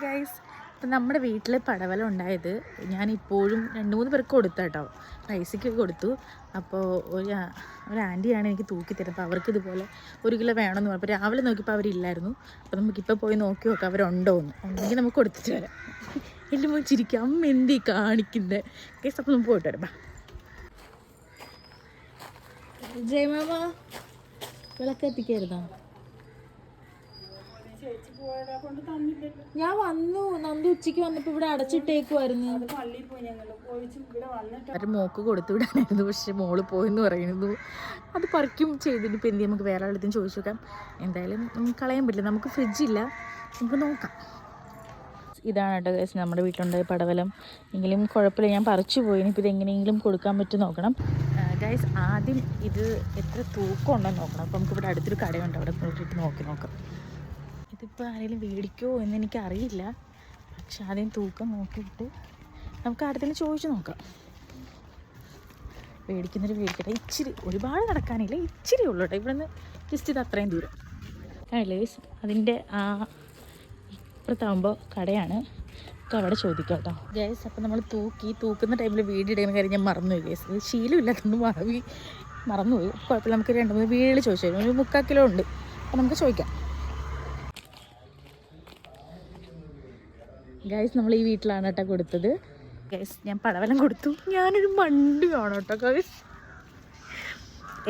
Guys, ഇപ്പം നമ്മുടെ വീട്ടിൽ പടവലം ഉണ്ടായത് ഞാനിപ്പോഴും 2-3 പേർക്ക് കൊടുത്തു കേട്ടോ. പൈസയ്ക്ക് കൊടുത്തു. അപ്പോൾ ഒരു ആൻറ്റിയാണ് എനിക്ക് തൂക്കി തരുന്നത്. അപ്പോൾ അവർക്ക് ഇതുപോലെ 1 കിലോ വേണമെന്ന് പറഞ്ഞു. അപ്പോൾ രാവിലെ നോക്കിയപ്പോൾ അവരില്ലായിരുന്നു. അപ്പോൾ നമുക്കിപ്പോൾ പോയി നോക്കി നോക്കാം അവരുണ്ടോ എന്ന്. ഉണ്ടെങ്കിൽ നമുക്ക് കൊടുത്തിട്ട് വരാം. എല്ലാം പോയി ചിരിക്കും, അമ്മ എന്തീ കാണിക്കുന്നത്. ഗൈസ്, അപ്പോൾ നമുക്ക് പോയിട്ട് വരാം. ജയമാമ വിളക്കെത്തിക്കായിരുന്നോ? ഞാൻ വന്നു. നന്ദി ഉച്ചയ്ക്ക് വന്നപ്പോൾ ഇവിടെ അടച്ചിട്ടേക്കുമായിരുന്നു. അത് മോക്ക് കൊടുത്തു വിടാനായിരുന്നു, പക്ഷെ മോള് പോയെന്ന് പറയുന്നു. അത് പറിക്കും ചെയ്തിട്ട് ഇപ്പം എന്ത് നമുക്ക് വേറെ ആളെടുത്തും ചോദിച്ചു നോക്കാം. എന്തായാലും കളയാൻ പറ്റില്ല, നമുക്ക് ഫ്രിഡ്ജില്ല, നമുക്ക് നോക്കാം. ഇതാണ് കേട്ടോ ഗൈസ് നമ്മുടെ വീട്ടിലുണ്ടായ പടവലം. എങ്കിലും കുഴപ്പമില്ല, ഞാൻ പറിച്ചു പോയി. ഇനിയിപ്പോൾ ഇതെങ്ങനെയെങ്കിലും കൊടുക്കാൻ പറ്റും നോക്കണം. ഗൈസ്, ആദ്യം ഇത് എത്ര തൂക്കം ഉണ്ടെന്ന് നോക്കണം. അപ്പോൾ നമുക്കിവിടെ അടുത്തൊരു കടയുണ്ട്, അവിടെ പോയിട്ട് നോക്കാം. ഇതിപ്പോൾ ആരെങ്കിലും മേടിക്കുമോ എന്ന് എനിക്കറിയില്ല. പക്ഷെ ആദ്യം തൂക്കം നോക്കിയിട്ട് നമുക്ക് അടുത്തെങ്കിലും ചോദിച്ചു നോക്കാം. മേടിക്കുന്നൊരു മേടിക്കട്ടെ. ഇച്ചിരി ഒരുപാട് നടക്കാനില്ല, ഇച്ചിരി ഉള്ളൂ കേട്ടോ. ഇവിടെ നിന്ന് ജസ്റ്റ് ഇത് അത്രയും ദൂരം അല്ലേ. അതിൻ്റെ ഇപ്പുറത്താകുമ്പോൾ കടയാണ്, അവിടെ ചോദിക്കാം കേട്ടോ ഗൈസ്. അപ്പം നമ്മൾ തൂക്കുന്ന ടൈമിൽ വീഡിയോ എടുക്കുന്ന കാര്യം ഞാൻ മറന്നുപോയി ഗൈസ്. ഇത് ശീലമില്ലാത്തതുകൊണ്ട് മറന്നുപോയി. കുഴപ്പമില്ല, നമുക്ക് 2-3 വീടുകൾ ചോദിച്ചു തരും. ഒരു 3/4 കിലോ ഉണ്ട്. അപ്പം നമുക്ക് ചോദിക്കാം. ഗൈസ്, നമ്മൾ ഈ വീട്ടിലാണ് കേട്ടോ കൊടുത്തത്. ഗൈസ്, ഞാൻ പടവലം കൊടുത്തു. ഞാനൊരു മണ്ടിയാണ് കേട്ടോ ഗൈസ്.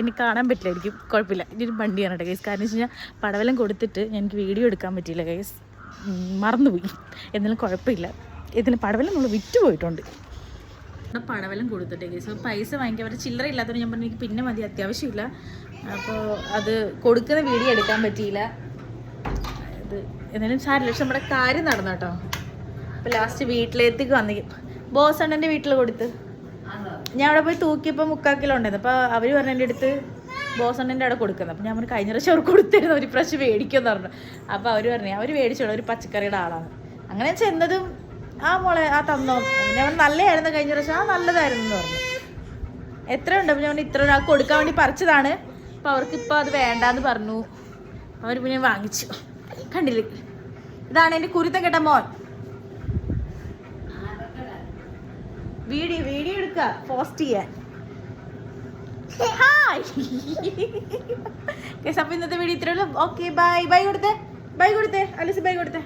എനിക്ക് കാണാൻ പറ്റില്ലായിരിക്കും, കുഴപ്പമില്ല. ഇതൊരു മണ്ടിയാണ് കേട്ടോ ഗൈസ്. കാരണം വെച്ച് കഴിഞ്ഞാൽ പടവലം കൊടുത്തിട്ട് എനിക്ക് വീഡിയോ എടുക്കാൻ പറ്റിയില്ല ഗൈസ്, മറന്നുപോയി. എന്നാലും കുഴപ്പമില്ല, ഇതിന് പടവലം നമ്മൾ വിറ്റ് പോയിട്ടുണ്ട്. പടവലം കൊടുത്തിട്ടേ ഗൈസ്. പൈസ വാങ്ങിക്കാൻ പറ്റും, ചില്ലറ ഇല്ലാത്തതുകൊണ്ട് ഞാൻ പറഞ്ഞു എനിക്ക് പിന്നെ മതി, അത്യാവശ്യമില്ല. അപ്പോൾ അത് കൊടുക്കുന്ന വീഡിയോ എടുക്കാൻ പറ്റിയില്ല. ഇത് എന്നാലും സാരില്ല, പക്ഷെ നമ്മുടെ കാര്യം നടന്നു കേട്ടോ. അപ്പോൾ ലാസ്റ്റ് വീട്ടിലേക്ക് ബോസ് അണ്ണൻ്റെ വീട്ടിൽ കൊടുത്ത് ഞാൻ അവിടെ പോയി തൂക്കിയപ്പോൾ 3/4 കിലോ ഉണ്ടായിരുന്നു. അപ്പോൾ അവർ പറഞ്ഞു എൻ്റെ അടുത്ത് ബോസ് അണ്ണൻ്റെ അവിടെ കൊടുക്കുന്നത്. അപ്പോൾ ഞാൻ പറഞ്ഞു കഴിഞ്ഞ പ്രാവശ്യം അവർ കൊടുത്തിരുന്നു, ഒരു പ്രാവശ്യം മേടിക്കുമെന്ന് പറഞ്ഞു. അപ്പോൾ അവർ പറഞ്ഞു അവർ മേടിച്ചോളൂ, ഒരു പച്ചക്കറിയുടെ ആളാണ്. അങ്ങനെ ചെന്നതും മോളെ തന്നോ, ഞാൻ നല്ലതായിരുന്നു കഴിഞ്ഞ പ്രാവശ്യം, നല്ലതായിരുന്നു എന്ന് പറഞ്ഞു. എത്ര ഉണ്ട്? അപ്പോൾ ഞാൻ ഇത്ര ഒരാൾക്ക് കൊടുക്കാൻ വേണ്ടി പറിച്ചതാണ്. അപ്പോൾ അവർക്കിപ്പോൾ അത് വേണ്ടാന്ന് പറഞ്ഞു. അവർ പിന്നെ വാങ്ങിച്ചു. കണ്ടില്ലേ, ഇതാണ് എൻ്റെ കുരുത്തം കേട്ട മോൻ. വീഡിയോ എടുക്കുക, പോസ്റ്റ് ചെയ്യാൻ. ഹായ്. അപ്പോൾ ഇന്നത്തെ വീഡിയോ ഇത്രയുള്ളൂ. ഓക്കെ, ബൈ കൊടുത്തേ അലിസ്, ബൈ കൊടുത്തേ.